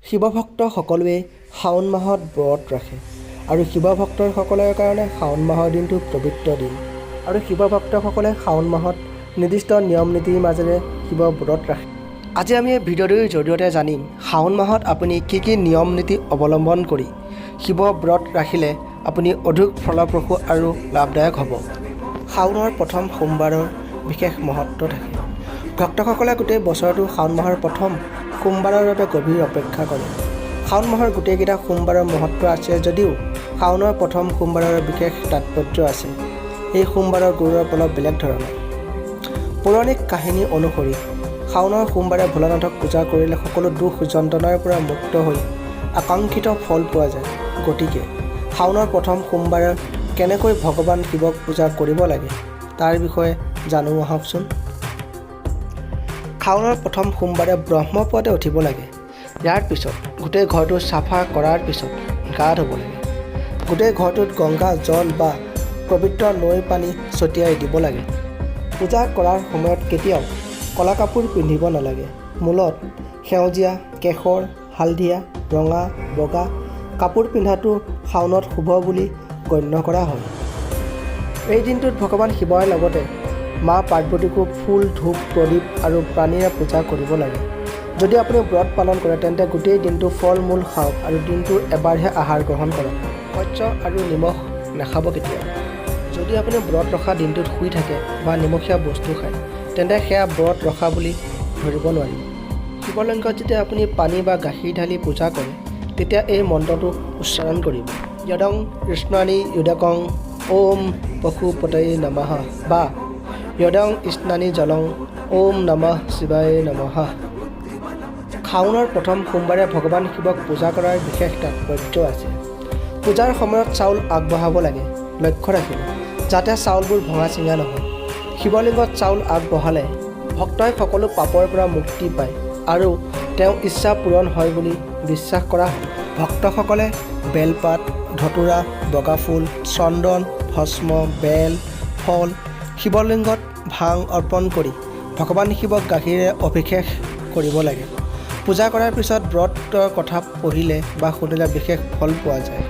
শিৱভক্ত সকলোৱে শাওণ মাহত ব্ৰত ৰাখে আৰু শিৱভক্তসকলৰ কাৰণে শাওণ মাহৰ দিনটো পবিত্ৰ দিন আৰু শিৱভক্তসকলে শাওণ মাহত নিৰ্দিষ্ট নিয়ম নীতিৰ মাজেৰে শিৱ ব্ৰত ৰাখে। আজি আমি এই ভিডিঅ'টোৰ জৰিয়তে জানিম শাওণ মাহত আপুনি কি নিয়ম নীতি অৱলম্বন কৰি শিৱ ব্ৰত ৰাখিলে আপুনি অধিক ফলপ্ৰসূ আৰু লাভদায়ক হ'ব। শাওণৰ প্ৰথম সোমবাৰৰ বিশেষ মহত্ব থাকে। ভক্তসকলে গোটেই বছৰটো শাওণ মাহৰ প্ৰথম সোমবাৰৰ বাবে গভীৰ অপেক্ষা কৰে। শাওণ মাহৰ গোটেইকেইটা সোমবাৰৰ মহত্ব আছে যদিও শাওণৰ প্ৰথম সোমবাৰৰ বিশেষ তাৎপৰ্য আছে। এই সোমবাৰৰ গুৰুৰ অলপ বেলেগ ধৰণৰ। পৌৰাণিক কাহিনী অনুসৰি শাওণৰ সোমবাৰে ভোলানাথক পূজা কৰিলে সকলো দুখ যন্ত্ৰণাৰ পৰা মুক্ত হৈ আকাংক্ষিত ফল পোৱা যায়। গতিকে শাওণৰ প্ৰথম সোমবাৰে কেনেকৈ ভগৱান শিৱক পূজা কৰিব লাগে তাৰ বিষয়ে জানো আহকচোন। শাওণৰ প্ৰথম সোমবাৰে ব্ৰহ্মপুৱাতে উঠিব লাগে। ইয়াৰ পিছত গোটেই ঘৰটো চাফা কৰাৰ পিছত গা ধুব লাগে। গোটেই ঘৰটোত গংগা জল বা পবিত্ৰ নৈৰ পানী ছটিয়াই দিব লাগে। পূজা কৰাৰ সময়ত কেতিয়াও ক'লা কাপোৰ পিন্ধিব নালাগে। মূলত সেউজীয়া, কেশৰ, হালধীয়া, ৰঙা, বগা কাপোৰ পিন্ধাটো শাওণত শুভ বুলি গণ্য কৰা হয়। এই দিনটোত ভগৱান শিৱৰ লগতে মা পাৰ্বতীকো ফুল, ধূপ, প্ৰদীপ আৰু প্ৰাণীৰে পূজা কৰিব লাগে। যদি আপুনি ব্ৰত পালন কৰে তেন্তে গোটেই দিনটো ফল মূল খাওক আৰু দিনটো এবাৰহে আহাৰ গ্ৰহণ কৰক। শস্য আৰু নিমখ নাখাব কেতিয়াও। যদি আপুনি ব্ৰত ৰখা দিনটোত শুই থাকে বা নিমখীয়া বস্তু খায় তেন্তে সেয়া ব্ৰত ৰখা বুলি ধৰিব নোৱাৰি। শিৱলিংগত যেতিয়া আপুনি পানী বা গাখীৰ ঢালি পূজা কৰে তেতিয়া এই মন্ত্ৰটো উচ্চাৰণ কৰিব। য়দং কৃষ্ণানী য়ুদকং ওম পশুপতয়ে নমঃ বা য়দং স্নানী জলং ওম নমঃ শিৱায় নমঃ। শাওণৰ প্ৰথম সোমবাৰে ভগৱান শিৱক পূজা কৰাৰ বিশেষ তাৎপৰ্য আছে। পূজাৰ সময়ত চাউল আগবঢ়াব লাগে। লক্ষ্য ৰাখিব যাতে চাউলবোৰ ভঙা চিঙা নহয়। শিৱলিংগত চাউল আগবঢ়ালে ভক্তই সকলো পাপৰ পৰা মুক্তি পায় আৰু তেওঁ ইচ্ছা পূৰণ হয় বুলি বিশ্বাস কৰা হয়। ভক্তসকলে বেলপাত, ধতুৰা, বগা ফুল, চন্দন, ভস্ম, বেল, ফল, শিৱলিংগত ভাং অৰ্পণ কৰি ভগৱান শিৱক গাখীৰেৰে অভিষেক কৰিব লাগে। পূজা কৰাৰ পিছত ব্ৰতৰ কথা পঢ়িলে বা শুনিলে বিশেষ ফল পোৱা যায়।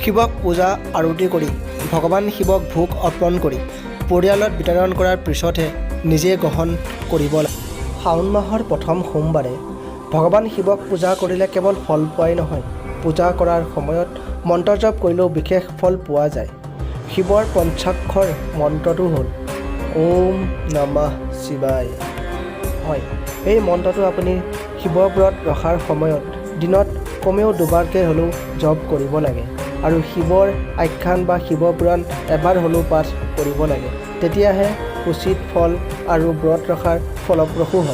শিৱক পূজা আৰতি কৰি ভগৱান শিৱক ভোগ অৰ্পণ কৰি পৰিয়ালত বিতৰণ কৰাৰ পিছতহে নিজে গ্ৰহণ কৰিব লাগে। শাওণ মাহৰ প্ৰথম সোমবাৰে ভগৱান শিৱক পূজা কৰিলে কেৱল ফল পোৱাই নহয়, পূজা কৰাৰ সময়ত মন্ত্ৰ জপ কৰিলেও বিশেষ ফল পোৱা যায়। শিৱৰ পঞ্চাক্ষৰ মন্ত্ৰটো হ'ল ওম নমঃ শিৱায়। হয়, এই মন্ত্ৰটো আপুনি শিৱ ব্ৰত ৰখাৰ সময়ত দিনত কমেও দুবাৰকৈ হ'লেও জপ কৰিব লাগে আৰু শিৱৰ আখ্যান বা শিৱ পুৰাণ এবাৰ হ'লেও পাঠ কৰিব লাগে। তেতিয়াহে উচিত ফল আৰু ব্ৰত ৰখাৰ ফলপ্ৰসূ হয়।